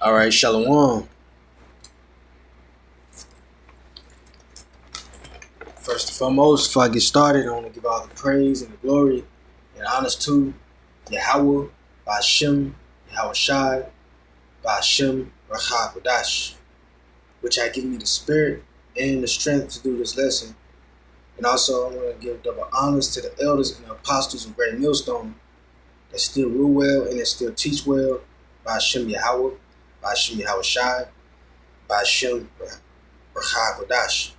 All right, Shalom. First and foremost, before I get started, I want to give all the praise and the glory and honors to Yahweh, Ba'ashem, Yahweh Shai, Ba'ashem, Racha Kodash, which had given me the spirit and the strength to do this lesson. And also, I want to give double honors to the elders and the apostles of Great Millstone that still rule well and that still teach well. Ba'ashem Yahweh, Ba'ashem Yahweh Shai, Ba'ashem, Racha Kodash.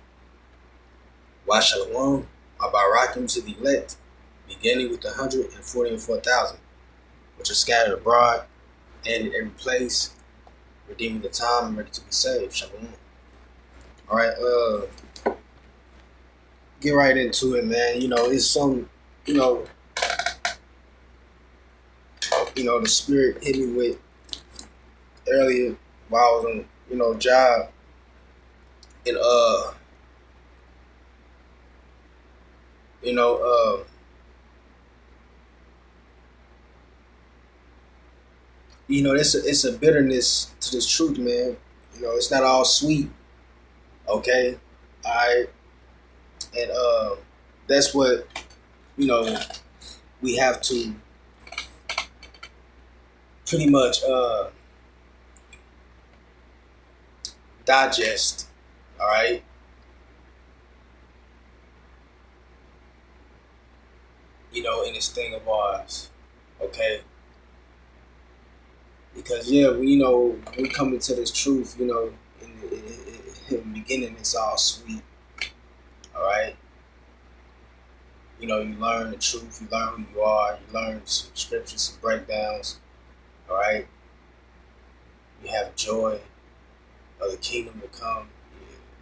Wa Shalom, Abarakim to the elect, beginning with the 144,000, which are scattered abroad and in every place, redeeming the time and ready to be saved. Shalom. All right, get right into it, man. It's some, the spirit hit me with earlier while I was on, job, and it's a bitterness to this truth, man. It's not all sweet, okay? All right, and that's what we have to pretty much digest. All right, in this thing of ours, okay? Because we come into this truth, in the beginning it's all sweet. All right, you learn the truth, you learn who you are, you learn some scriptures, some breakdowns. All right, you have joy of the kingdom to come,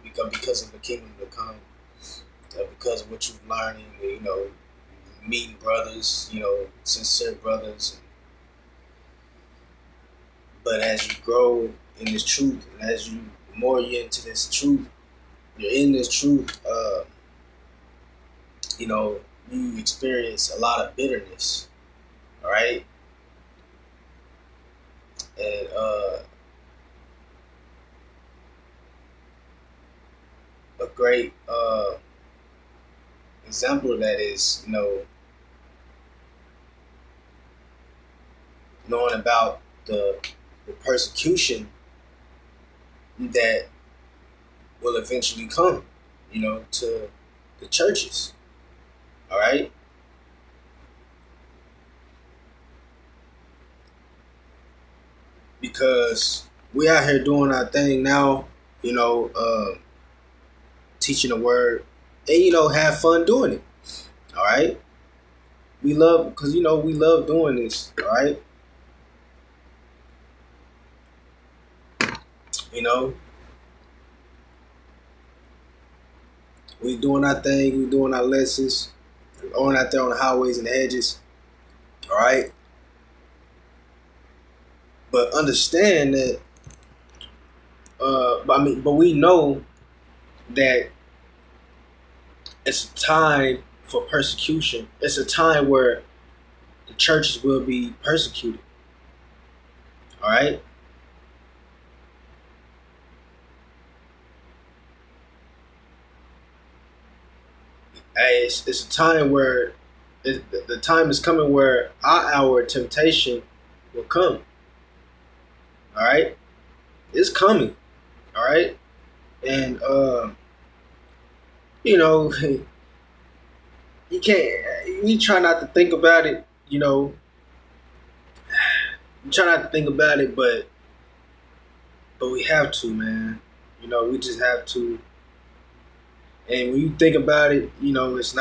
because of the kingdom to come, because of what you're learning, meeting brothers, sincere brothers. But as you grow in this truth, and as you more you're into this truth, you're in this truth, you experience a lot of bitterness. All right, and a great example of that is knowing about the persecution that will eventually come, to the churches. All right. Because we out here doing our thing now, teaching the word, and have fun doing it. All right. We love, because we love doing this. All right. We doing our thing, we doing our lessons, we're going out there on the highways and the hedges. All right. But understand that, but we know that it's a time for persecution. It's a time where the churches will be persecuted. All right. It's a time where the time is coming where our hour of temptation will come. All right, it's coming. All right, and you can't. We try not to think about it. You try not to think about it, but we have to, man. We just have to. And when you think about it, it's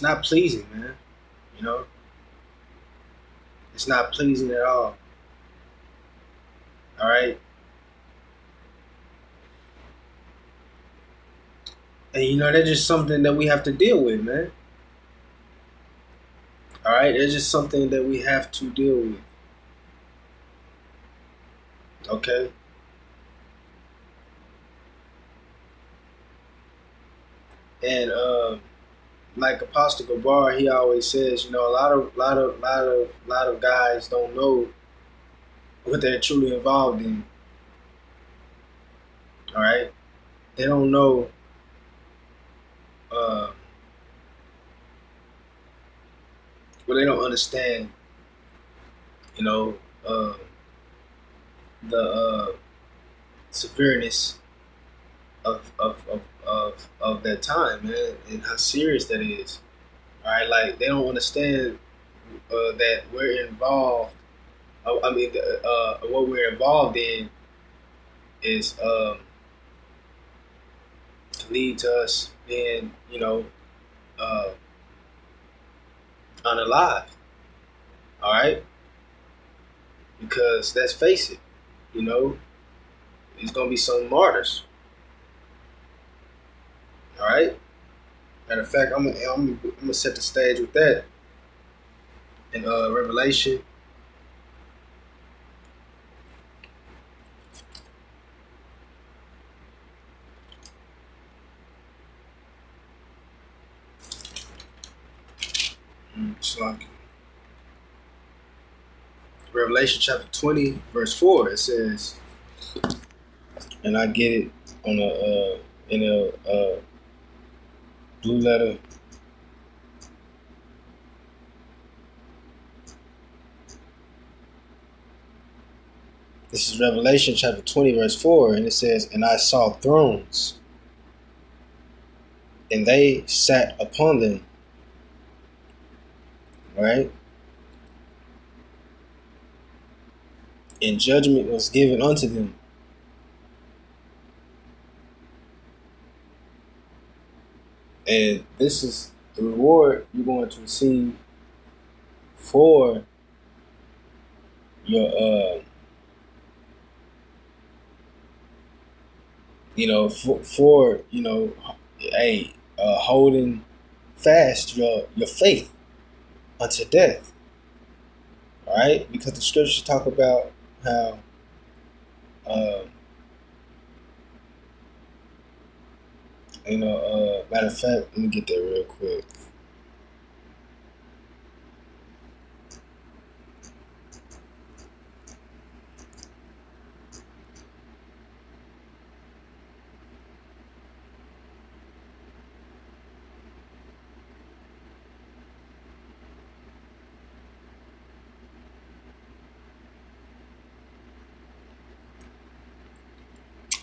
not pleasing, man. It's not pleasing at all. All right. And that's just something that we have to deal with, man. All right, it's just something that we have to deal with. Okay. And like Apostle Gabar, he always says, you know, a lot of guys don't know what they're truly involved in. All right, they don't know. Uh, well, they don't understand. You know, the severeness of that time, man, and how serious that is. All right, like they don't understand that we're involved. What we're involved in is to lead to us being, you know, uh, unalive. All right, because let's face it, you know, there's gonna be some martyrs. All right. Matter of fact, I'm gonna set the stage with that in Revelation. Revelation chapter 20, verse 4. It says, and I get it on in a blue letter. This is Revelation chapter 20, verse 4, and it says, and I saw thrones, and they sat upon them. Right? And judgment was given unto them. And this is the reward you're going to receive for your you know, for you know, holding fast your faith unto death. All right, because the scriptures talk about how you know, matter of fact, let me get that real quick.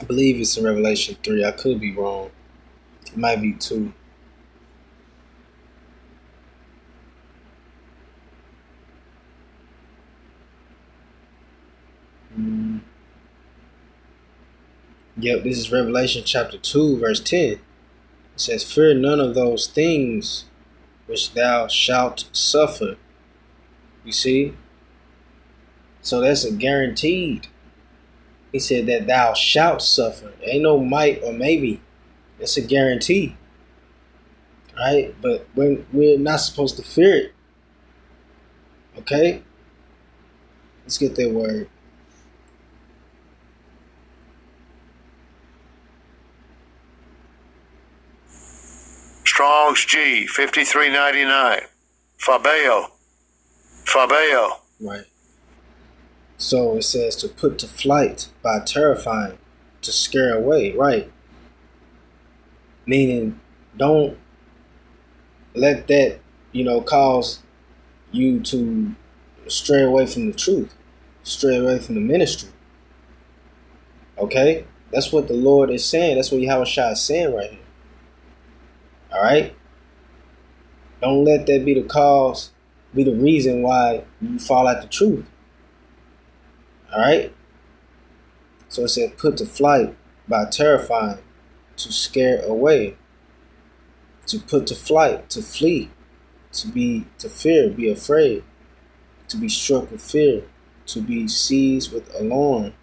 I believe it's in Revelation 3. I could be wrong. It might be 2. Yep, this is Revelation chapter 2, verse 10. It says, fear none of those things which thou shalt suffer. You see? So that's a guaranteed. He said that thou shalt suffer. Ain't no might or maybe. It's a guarantee. Right? But we're not supposed to fear it. Okay? Let's get that word. Strong's G, 5399. Fabeo. Right. So it says to put to flight by terrifying, to scare away. Right. Meaning, don't let that, you know, cause you to stray away from the truth, stray away from the ministry. Okay? That's what the Lord is saying. That's what Yahushua is saying right here. All right? Don't let that be the cause, be the reason why you fall out the truth. All right? So it said put to flight by terrifying, to scare away, to put to flight, to flee, to fear, be afraid, to be struck with fear, to be seized with alarm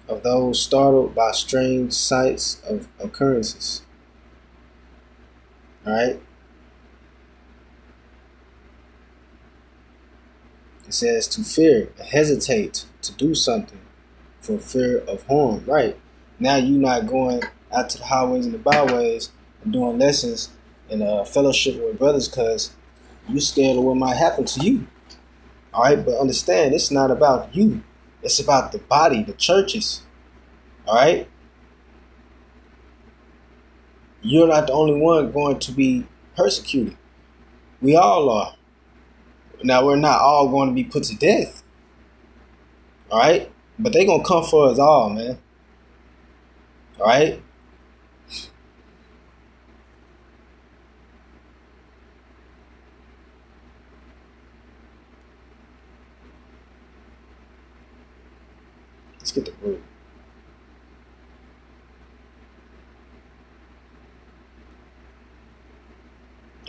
of those startled by strange sights of occurrences. All right? It says to fear, hesitate to do something for fear of harm. Right. Now you're not going out to the highways and the byways and doing lessons and fellowship with brothers because you scared of what might happen to you. All right, but understand, it's not about you. It's about the body, the churches. All right, you're not the only one going to be persecuted. We all are. Now, we're not all going to be put to death. All right, but they're gonna come for us all, man. All right. Let's get the word.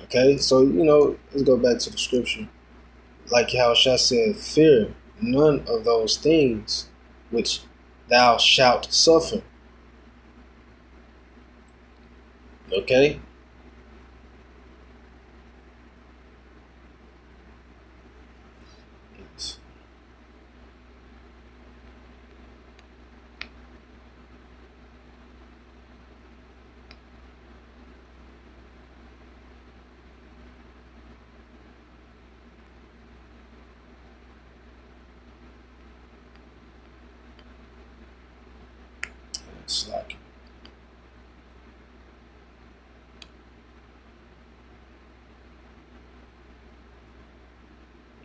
Okay, so let's go back to the scripture. Like Yahushua said, fear none of those things which thou shalt suffer. Okay? Slack.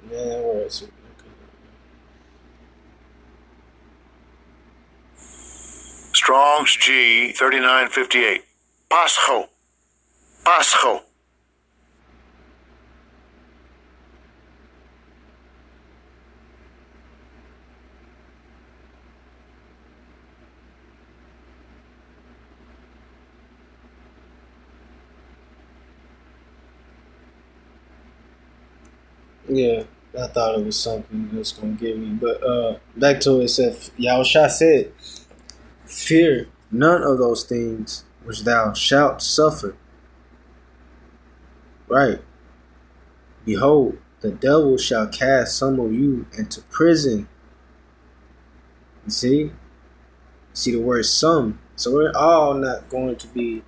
Man, where is it? Strong's G 3958. Pascho. Pascho. Yeah, I thought it was something that's gonna give me. But back to it, said Yahushua said, fear none of those things which thou shalt suffer. Right. Behold, the devil shall cast some of you into prison. You see? See the word some. So we're all not going to be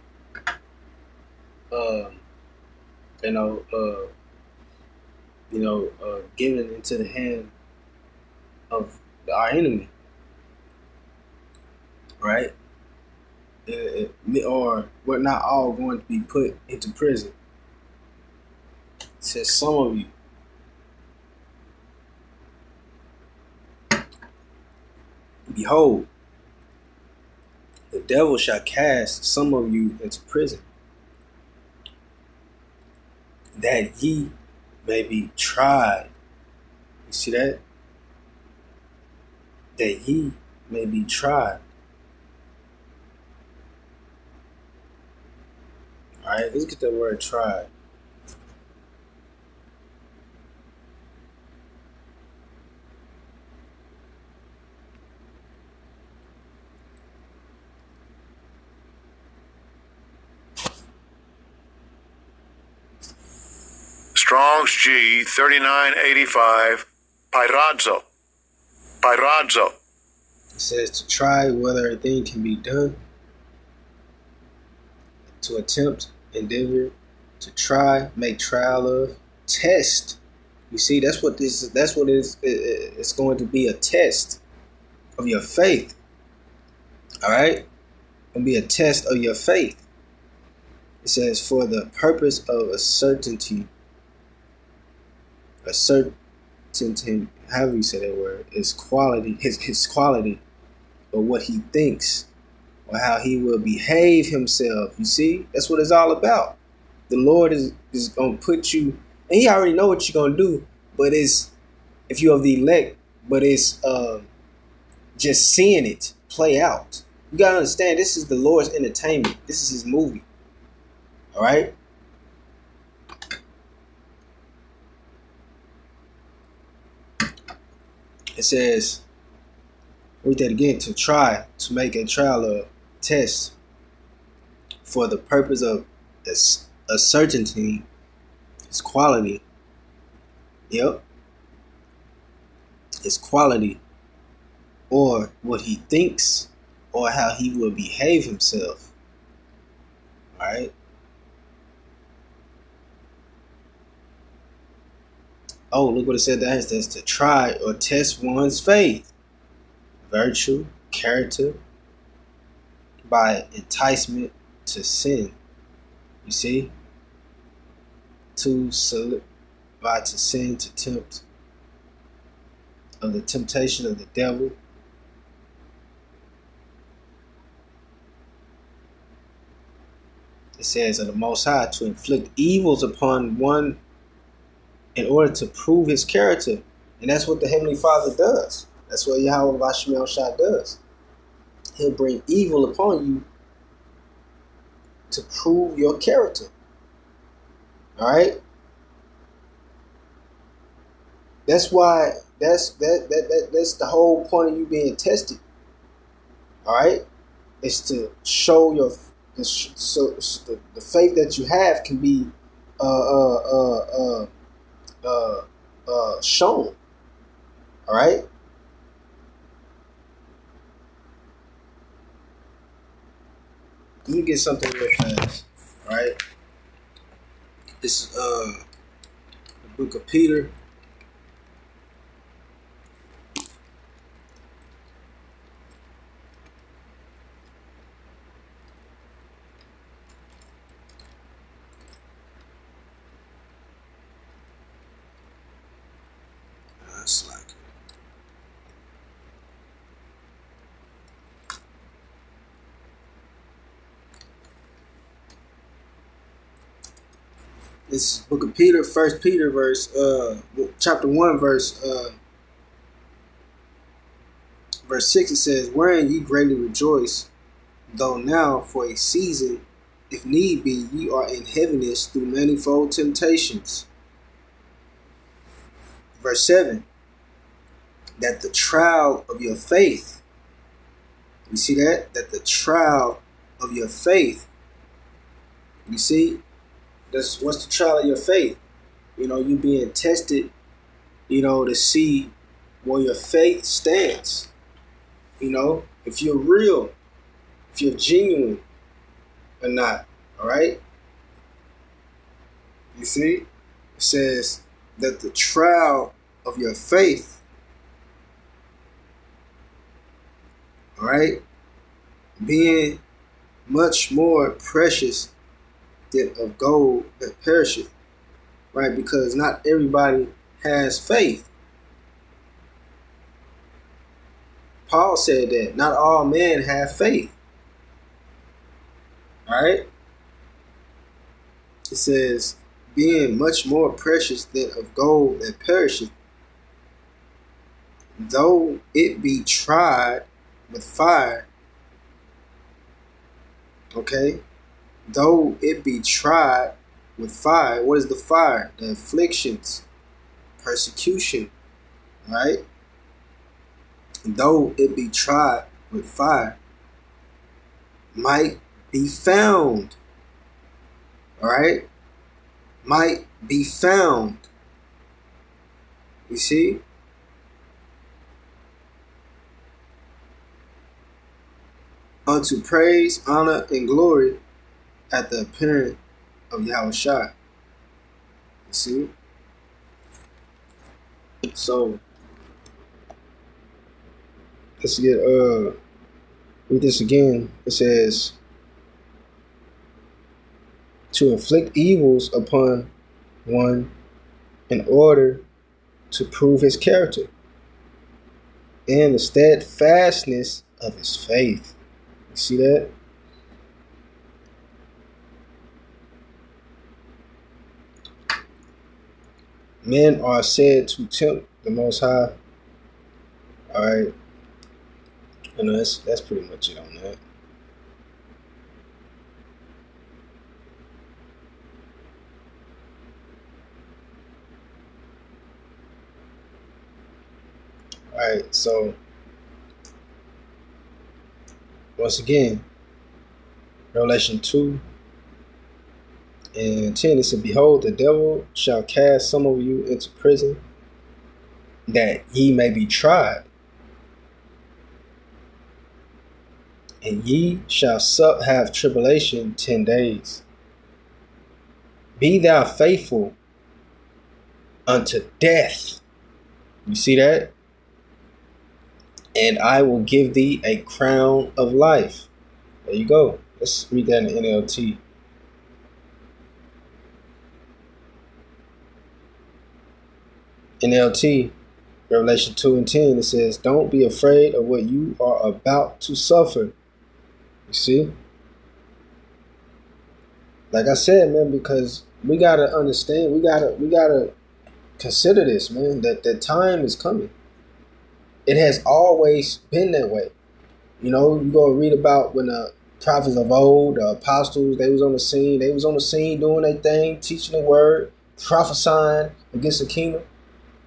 given into the hand of our enemy. Right? Or we're not all going to be put into prison. It says some of you. Behold, the devil shall cast some of you into prison, that ye may be tried. You see that? That ye may be tried. All right, let's get that word tried. Strong's G 3985. Pyradzo. Pyradzo. It says to try whether a thing can be done, to attempt, endeavor, to try, make trial of, test. You see, that's what it's going to be, a test of your faith. All right? It's going to be a test of your faith. It says, for the purpose of a certainty, however you say that word, is quality, his quality, or what he thinks, or how he will behave himself. You see, that's what it's all about. The Lord is going to put you, and he already know what you're going to do, but it's, if you're of the elect, but it's just seeing it play out. You got to understand, this is the Lord's entertainment. This is his movie. All right? It says, read that again, to try, to make a trial of, test, for the purpose of a certainty, its quality. Yep. Its quality, or what he thinks, or how he will behave himself. All right. Oh, look what it said there. It says to try or test one's faith, virtue, character, by enticement to sin. You see? By to sin, to tempt, of the temptation of the devil. It says of the Most High to inflict evils upon one in order to prove his character. And that's what the Heavenly Father does. That's what Yahweh Bashem Yahushua does. He'll bring evil upon you to prove your character. Alright? That's why that's the whole point of you being tested. Alright? It's to show the faith that you have can be shown. All right. Let me get something real fast. All right. This is the book of Peter. This is book of Peter, 1 Peter chapter 1, verse 6, it says, wherein ye greatly rejoice, though now for a season, if need be, ye are in heaviness through manifold temptations. Verse 7, that the trial of your faith, you see that? That the trial of your faith, you see? What's the trial of your faith? You know, you being tested, you know, to see where your faith stands. You know, if you're real, if you're genuine or not. All right? You see? It says that the trial of your faith, all right, being much more precious of gold that perisheth, right? Because not everybody has faith. Paul said that not all men have faith. All right. It says, being much more precious than of gold that perisheth, though it be tried with fire. Okay. Though it be tried with fire. What is the fire? The afflictions, persecution, right? Though it be tried with fire, might be found, all right? Might be found. You see? Unto praise, honor, and glory at the appearing of Yahushua. You see? So let's get read this again. It says to inflict evils upon one in order to prove his character and the steadfastness of his faith. You see that? Men are said to tempt the Most High. All right. You know, that's pretty much it on that. All right. So once again, Revelation 2 and 10, it said, behold, the devil shall cast some of you into prison, that ye may be tried, and ye shall have tribulation 10 days. Be thou faithful, unto death. You see that? And I will give thee a crown of life. There you go. Let's read that in the NLT. NLT, Revelation 2:10, it says, don't be afraid of what you are about to suffer. You see? Like I said, man, because we gotta understand, we gotta consider this, man, that the time is coming. It has always been that way. You know, you go read about when the prophets of old, the apostles, they was on the scene. They was on the scene doing their thing, teaching the word, prophesying against the kingdom.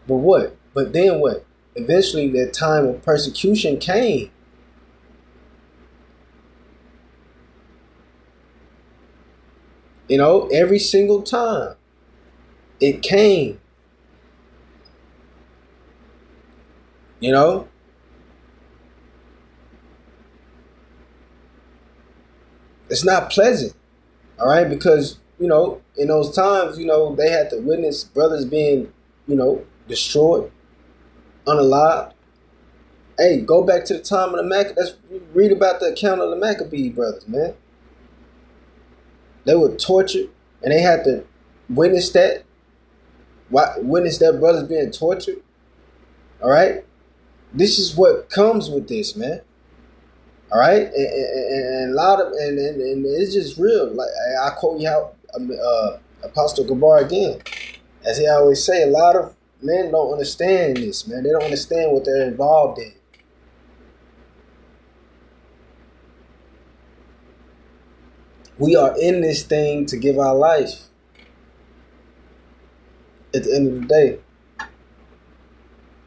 But what? But then what? Eventually, that time of persecution came. You know, every single time it came. You know? It's not pleasant. All right? Because, you know, in those times, you know, they had to witness brothers being, you know, destroyed, unalived. Hey, go back to the time of the Maccabees. Let's read about the account of the Maccabee brothers, man. They were tortured, and they had to witness that. Witness their brothers being tortured. All right? This is what comes with this, man. All right? And a lot of, and it's just real. Like, I quote you out, Apostle Gabar again. As he always say, a lot of men don't understand this, man. They don't understand what they're involved in. We are in this thing to give our life. At the end of the day.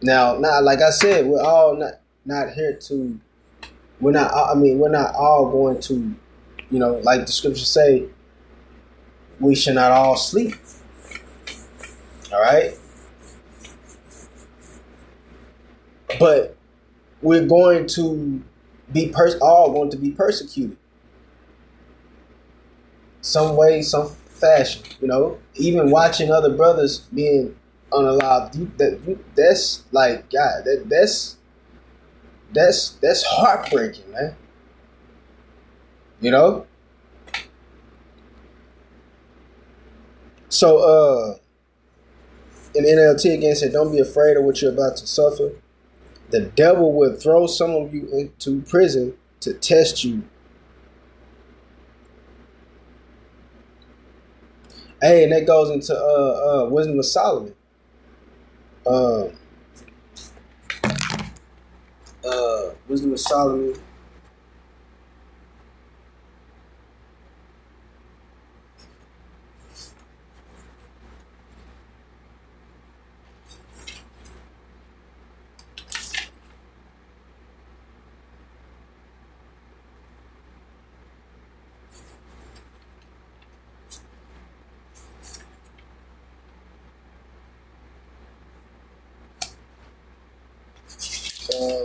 Now, like I said, we're all not here to. We're not all going to, you know, like the scriptures say, we should not all sleep. All right. But we're going to be all going to be persecuted. Some way, some fashion, you know. Even watching other brothers being unalived, that's like, God, that's heartbreaking, man. You know. So, in NLT again said, don't be afraid of what you're about to suffer. The devil will throw some of you into prison to test you. Hey, and that goes into Wisdom of Solomon. Wisdom of Solomon.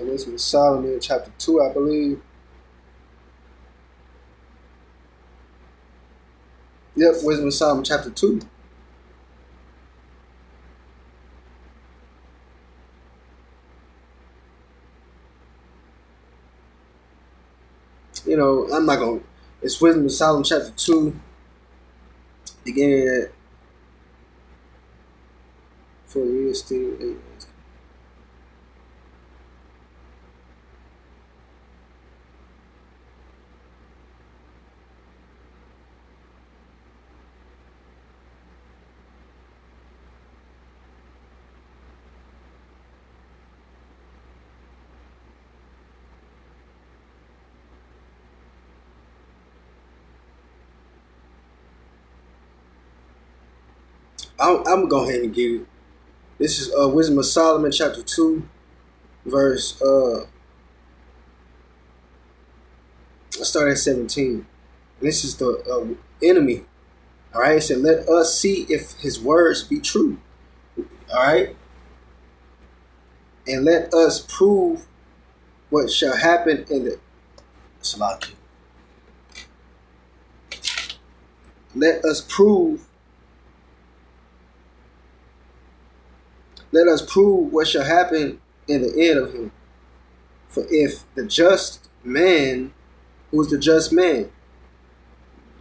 Wisdom of Solomon, chapter 2, I believe. Yep, Wisdom of Solomon, chapter 2. You know, I'm not going to. It's Wisdom of Solomon, chapter 2. Again, for years, still. I'm going to go ahead and get it. This is Wisdom of Solomon, chapter 2, verse, let's start at 17. This is the enemy. All right, it said, let us see if his words be true. All right. And let us prove what shall happen in the Salaki. Let us prove let us prove what shall happen in the end of him. For if the just man, who is the just man?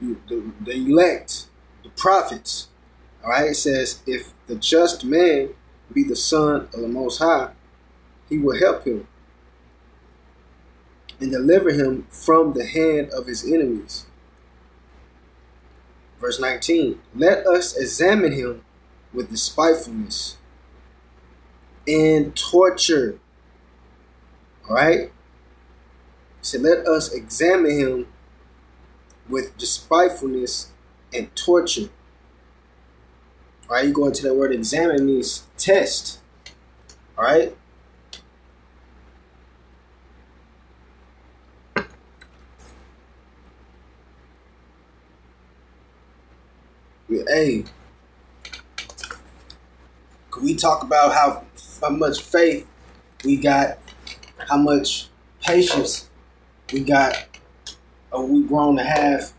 The elect, the prophets. All right, it says, if the just man be the son of the Most High, he will help him and deliver him from the hand of his enemies. Verse 19, let us examine him with despitefulness and torture. All right? So let us examine him with despitefulness and torture. All right, you go into that word examine means test. All right? Hey, could we talk about how much faith we got, how much patience we got, or we grown to have?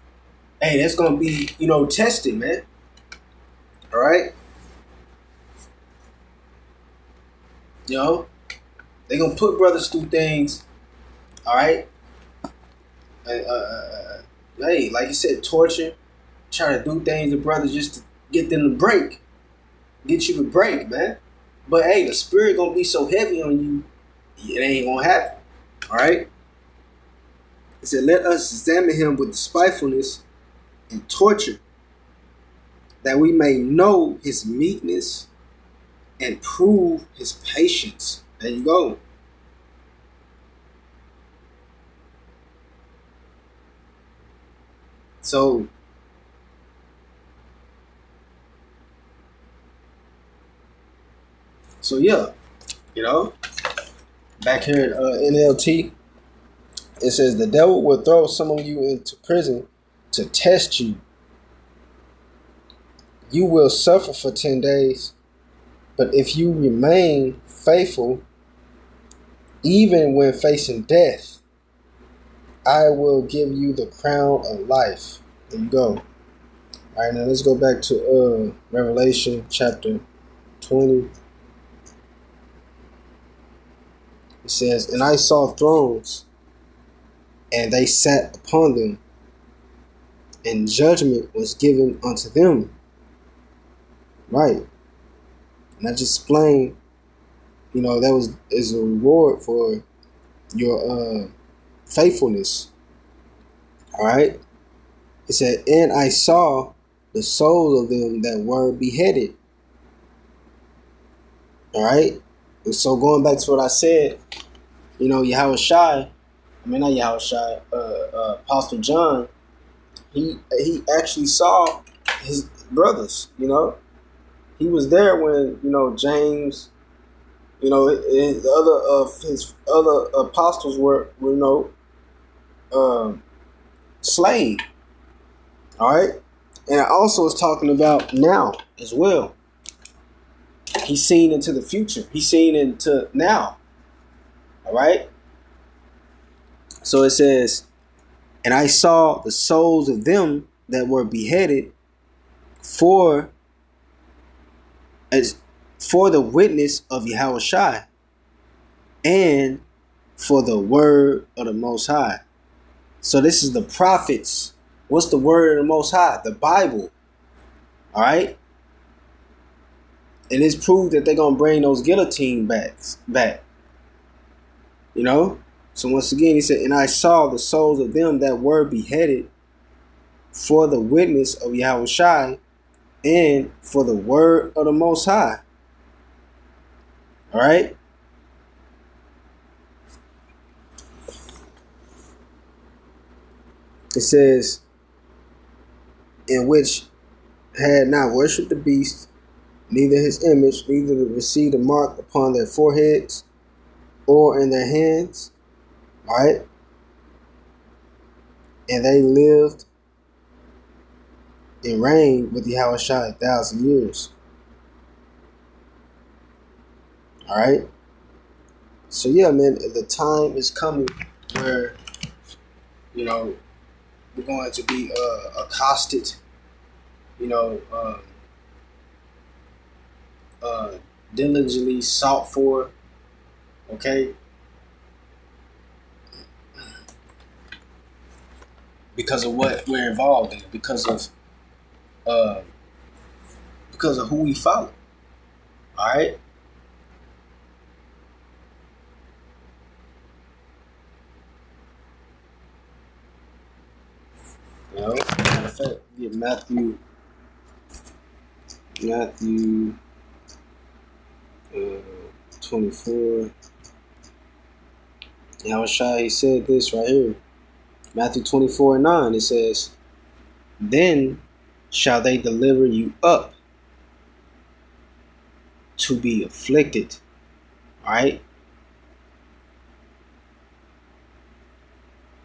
Hey, that's gonna be, tested, man. All right, they gonna put brothers through things. All right, hey, like you said, torture, try to do things to brothers just to get them to break. Get you to break, man. But hey, the spirit gonna be so heavy on you, it ain't gonna happen. All right. It said, let us examine him with despitefulness and torture, that we may know his meekness and prove his patience. There you go. So yeah, back here at NLT, it says the devil will throw some of you into prison to test you. You will suffer for 10 days, but if you remain faithful, even when facing death, I will give you the crown of life. There you go. All right, now let's go back to Revelation chapter 20. It says, and I saw thrones, and they sat upon them, and judgment was given unto them. Right. And I just explained, that is a reward for your faithfulness. All right. It said, and I saw the souls of them that were beheaded. All right. And so going back to what I said, Apostle John, he actually saw his brothers, He was there when, James, and the other of his other apostles were slain. All right. And I also was talking about now as well. He's seen into the future. He's seen into now. All right. So it says, and I saw the souls of them that were beheaded for the witness of Yahushua and for the word of the Most High. So this is the prophets. What's the word of the Most High? The Bible. All right. And it's proved that they're going to bring those guillotine back. So once again, he said, and I saw the souls of them that were beheaded for the witness of Yahushua and for the word of the Most High. All right. It says, in which had not worshipped the beast, neither his image, neither received a mark upon their foreheads or in their hands. All right. And they lived and reigned with Yahushua 1,000 years. All right. So yeah, man, the time is coming where, we're going to be accosted, diligently sought for. Okay, because of what we're involved in, uh, because of who we follow. All right. You know, matter of fact, get Matthew uh, 24. Yahushua, he said this right here. Matthew 24:9. It says, "Then shall they deliver you up to be afflicted." All right.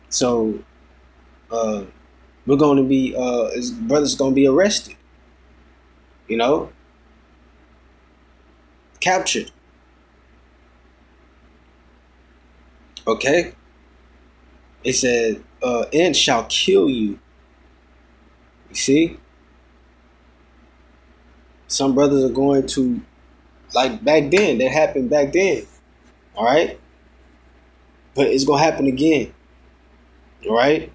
So we're going to be his brother's going to be arrested. You know, captured. Okay. It said, "And shall kill you." You see, some brothers are going to, like back then. That happened back then. All right, but it's gonna happen again. All right.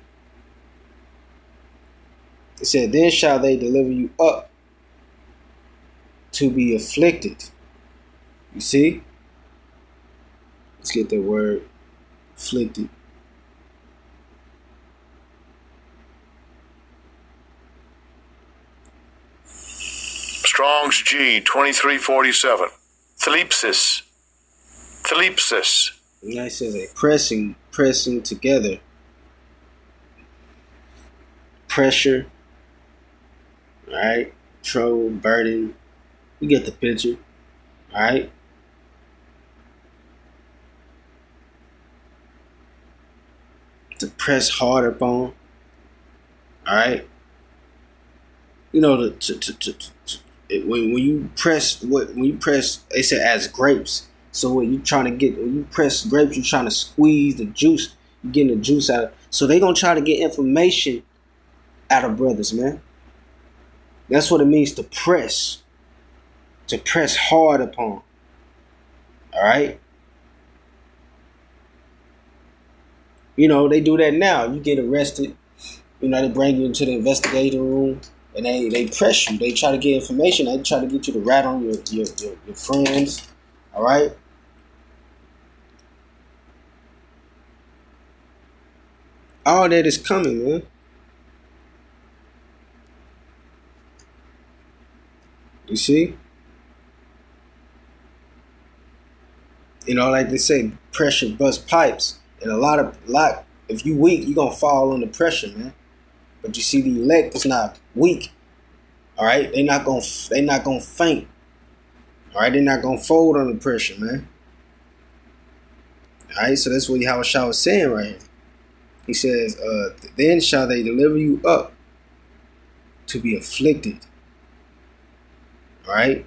It said, "Then shall they deliver you up to be afflicted." You see? Let's get that word, afflicted. Strong's G 2347. Thlipsis. Thlipsis. And that says a pressing together. Pressure. All right. Trouble, burden. You get the picture. All right. To press hard upon. All right. You know, when you press, they said as grapes. So when you press grapes, you're trying to squeeze the juice. You're getting the juice out. So they gonna try to get information out of brothers, man. That's what it means to press hard upon. All right. You know, they do that now. You get arrested. You know, they bring you into the investigating room and they press you. They try to get information. They try to get you to rat on your friends. All right. All that is coming, man. You see? You know, like they say, pressure busts pipes. And a lot, if you weak, you're gonna fall under pressure, man. But you see, the elect is not weak. All right, they're not gonna faint. All right, they're not gonna fold under pressure, man. All right, so that's what Yahushua was saying right here. He says, "Then shall they deliver you up to be afflicted." All right.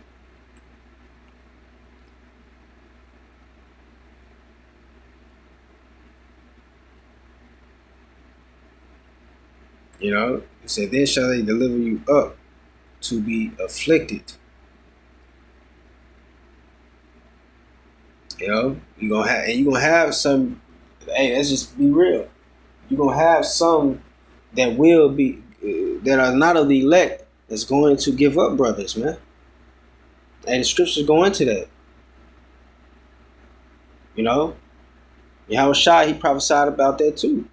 You know, he said, "Then shall they deliver you up to be afflicted." You know, you're gonna have some. Hey, let's just be real. You're gonna have some that will be that are not of the elect that's going to give up brothers, man. And the scriptures go into that. You know, Yahushua, he prophesied about that too.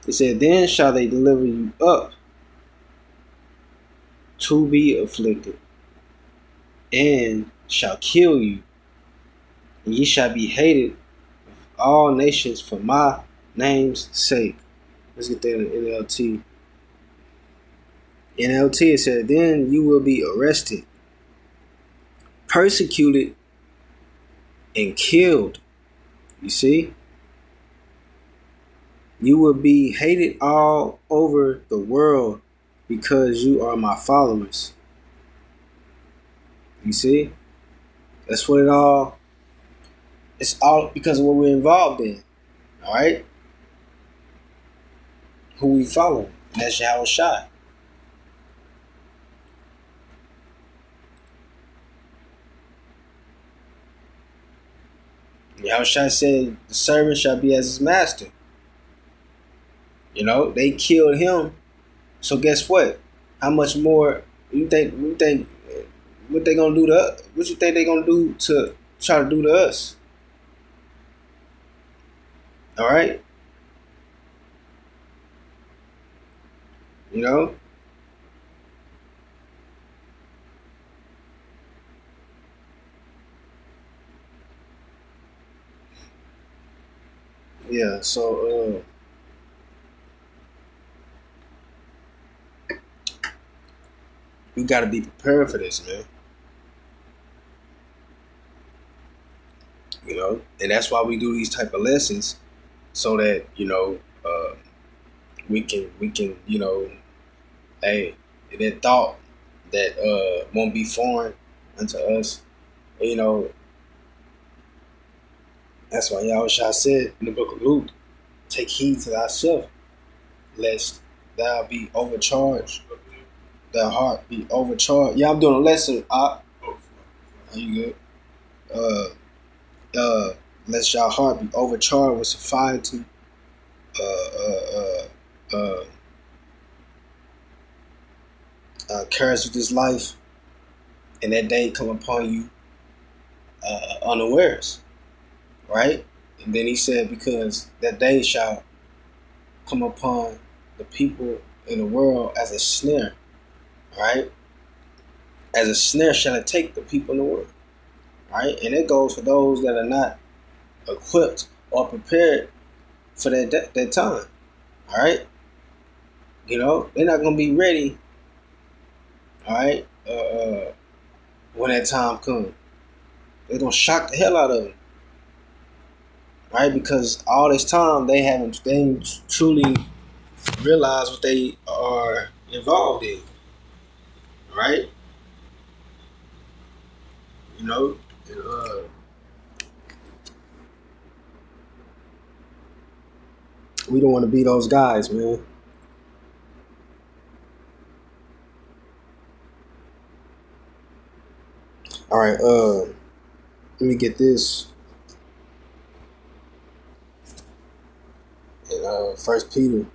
He said, "Then shall they deliver you up to be afflicted, and shall kill you, and ye shall be hated of all nations for my name's sake." Let's get that in NLT. NLT, it said, "Then you will be arrested, persecuted, and killed." You see? "You will be hated all over the world because you are my followers." You see? That's what it's all because of what we're involved in. All right? Who we follow. And that's Yahushua. Yahushua said the servant shall be as his master. They killed him. So guess what? How much more you think what they gonna do to us? What you think they gonna do to try to do to us? All right? Yeah, so we gotta be prepared for this, man. And that's why we do these type of lessons, so that we can hey, that thought that won't be foreign unto us. That's why Yahushua said in the book of Luke, take heed to thyself, lest thou be overcharged, thy heart be overcharged. Yeah, I'm doing a lesson. Are you good? Lest your heart be overcharged with satiety, cares with this life, and that day come upon you unawares, right? And then he said, because that day shall come upon the people in the world as a snare, right? As a snare shall it take the people in the world, right? And it goes for those that are not equipped or prepared for that time, all right? They're not gonna be ready, all right? When that time comes, they're gonna shock the hell out of them, right? Because all this time they ain't truly realized what they are involved in, right? We don't want to be those guys, man. All right, let me get this. In 1 Peter.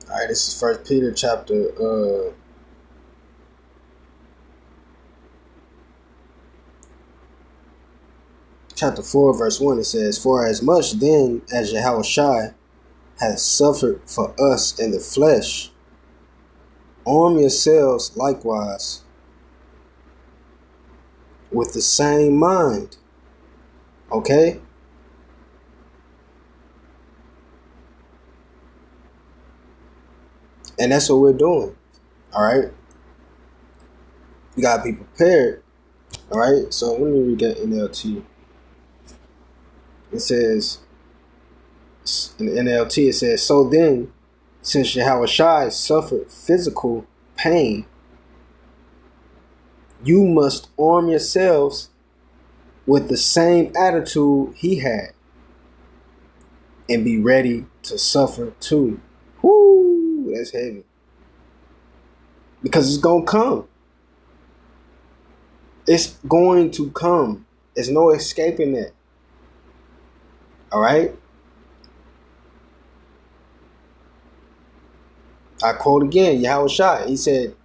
All right, this is 1 Peter chapter chapter 4, verse 1. It says, for as much then as Yahushua has suffered for us in the flesh, arm yourselves likewise with the same mind. Okay? And that's what we're doing. All right? You gotta be prepared. All right? So let me read that NLT. It says, in the NLT, it says, so then, since Yahushua suffered physical pain, you must arm yourselves with the same attitude he had and be ready to suffer too. Whoo, that's heavy. Because it's going to come. It's going to come. There's no escaping that. All right? I quote again, Yahushua. He said,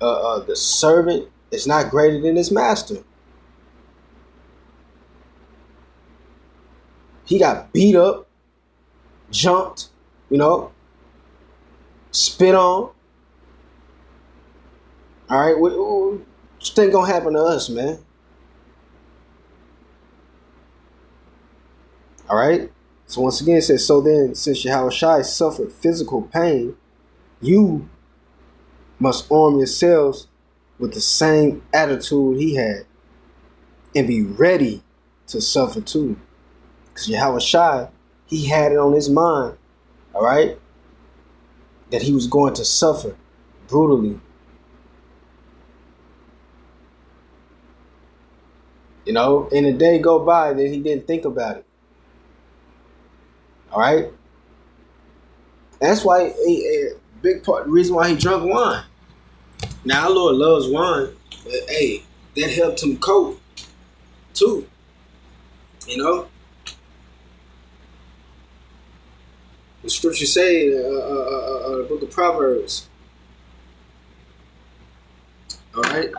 the servant is not greater than his master. He got beat up, jumped, spit on. All right, what thing gonna happen to us, man? All right. So once again, it says, so then, since Yahushua suffered physical pain, you must arm yourselves with the same attitude he had and be ready to suffer too. Because Yahushua, he had it on his mind, all right, that he was going to suffer brutally. And a day go by that he didn't think about it. All right? That's why a big part, the reason why he drank wine. Now our Lord loves wine, but hey, that helped him cope too. You know, the scripture say, the book of Proverbs. All right.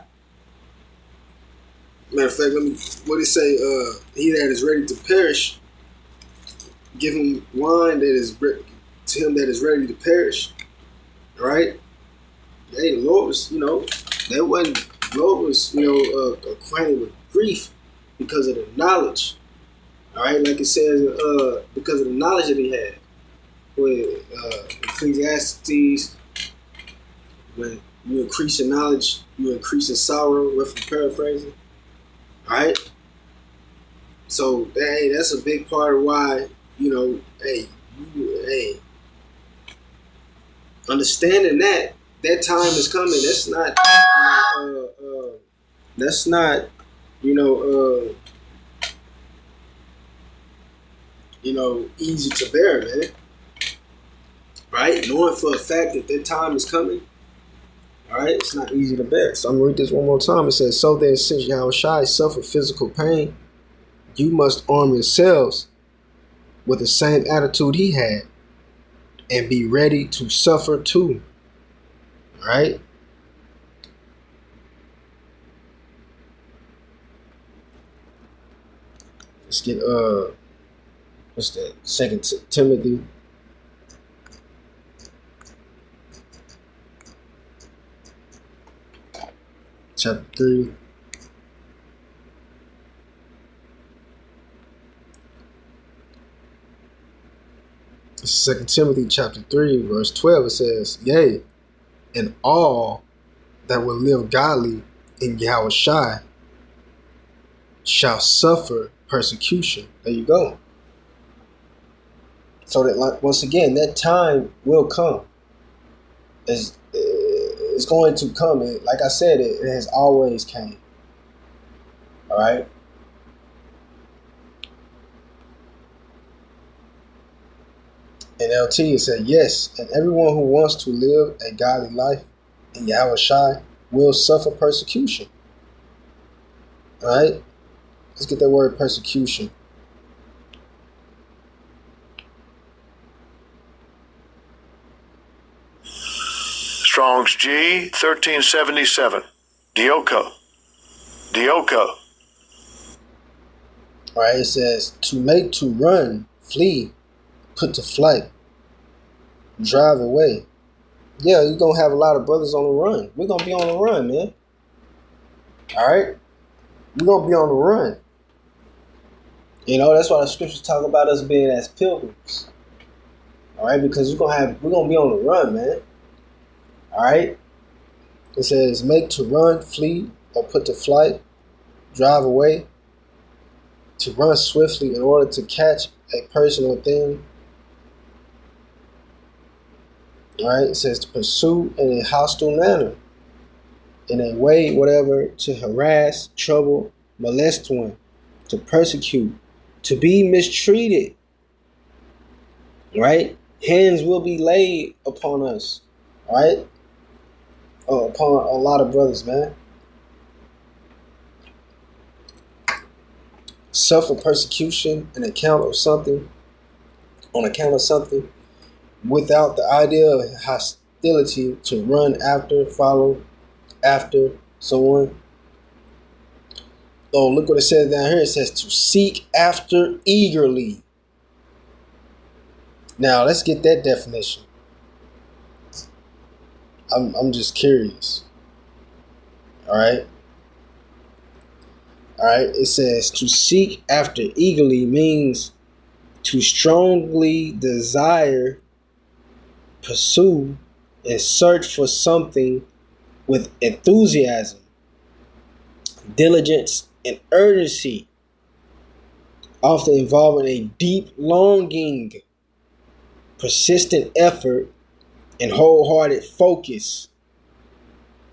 Matter of fact, what it say? He that is ready to perish, give him wine that is to him that is ready to perish. All right. Hey, the Lord was, that wasn't. Lord was, acquainted with grief because of the knowledge. All right, like it says, because of the knowledge that he had. With Ecclesiastes, when you increase in knowledge, you increase in sorrow. Roughly paraphrasing. All right. So, hey, that's a big part of why, understanding that time is coming. That's not, easy to bear, man. Right? Knowing for a fact that time is coming. All right, it's not easy to bear. So I'm gonna read this one more time. It says, "So then, since Yahushua suffered physical pain, you must arm yourselves with the same attitude he had, and be ready to suffer too." All right. Let's get what's that? 2 Timothy. Chapter 3. It's 2 Timothy chapter 3, verse 12. It says, "Yea, and all that will live godly in Yahushua shall suffer persecution." There you go. So that, like, once again, that time will come. It's going to come. Like I said, it has always came. All right. In LT, it said, "Yes, and everyone who wants to live a godly life in Yahushua will suffer persecution." All right. Let's get that word persecution. Strong's G 1377. Dioko. All right, it says to make, to run, flee, put to flight, drive away. Yeah, you're going to have a lot of brothers on the run. We're going to be on the run, man. All right? We're going to be on the run. That's why the scriptures talk about us being as pilgrims. All right? Because we're going to be on the run, man. All right? It says make, to run, flee, or put to flight, drive away, to run swiftly in order to catch a person or thing. All right? It says to pursue in a hostile manner, in a way, whatever, to harass, trouble, molest one, to persecute, to be mistreated. Right? Hands will be laid upon us. All right? Upon a lot of brothers, man. Suffer persecution on account of something, without the idea of hostility, to run after, follow after someone. Oh, look what it says down here. It says to seek after eagerly. Now, let's get that definition. I'm just curious. All right. It says to seek after eagerly means to strongly desire, pursue, and search for something with enthusiasm, diligence, and urgency, often involving a deep longing, persistent effort, and wholehearted focus,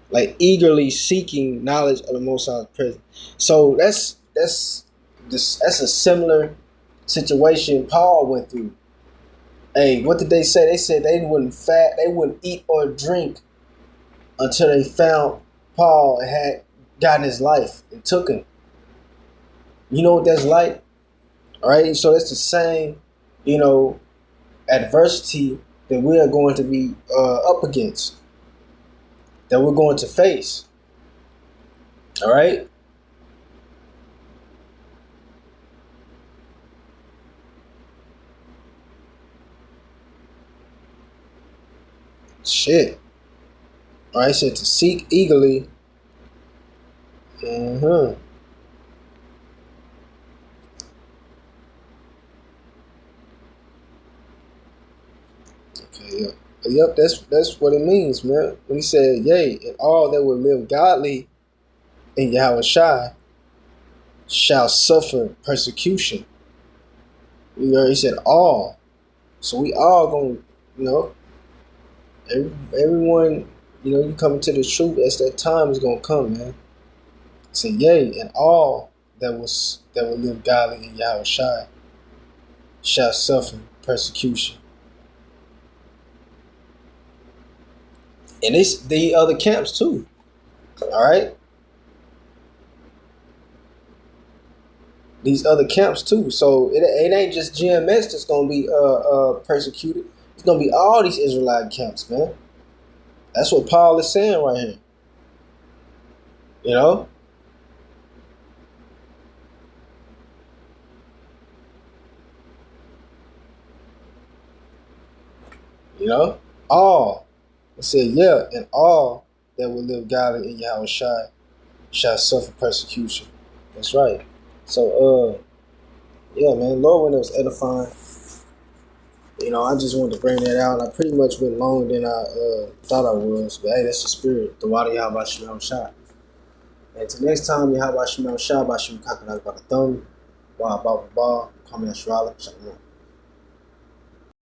like eagerly seeking knowledge of the Most High's presence. So that's a similar situation Paul went through. Hey, what did they say? They said they wouldn't eat or drink until they found Paul and had gotten his life and took him. You know what that's like? All right, so it's the same, adversity that we are going to be up against, that we're going to face. All right? Shit. All right, said to seek eagerly. Mm-hmm. Okay, yep. Yep, that's what it means, man. When he said, yea, and all that will live godly in Yahweh Shai shall suffer persecution. You know, he said all. So we all gonna, everyone, you come to the truth as that time is gonna come, man. Say, yea, and all that will live godly in Yahweh Shai shall suffer persecution. And it's the other camps too. All right? These other camps too. So it ain't just GMS that's gonna be persecuted. It's gonna be all these Israelite camps, man. That's what Paul is saying right here. You know? All. It said, yeah, and all that will live godly in Yahweh Shai shall suffer persecution. That's right. So, yeah, man, Lord, when it was edifying, I just wanted to bring that out. I pretty much went longer than I thought I was, but hey, that's the spirit. The water Yahweh Shem Shai. And till next time, Yahweh Shem Shai, Bashim Kakanak by the thumb, Ba Ba Ba, Kwame Ashrala, Shalom.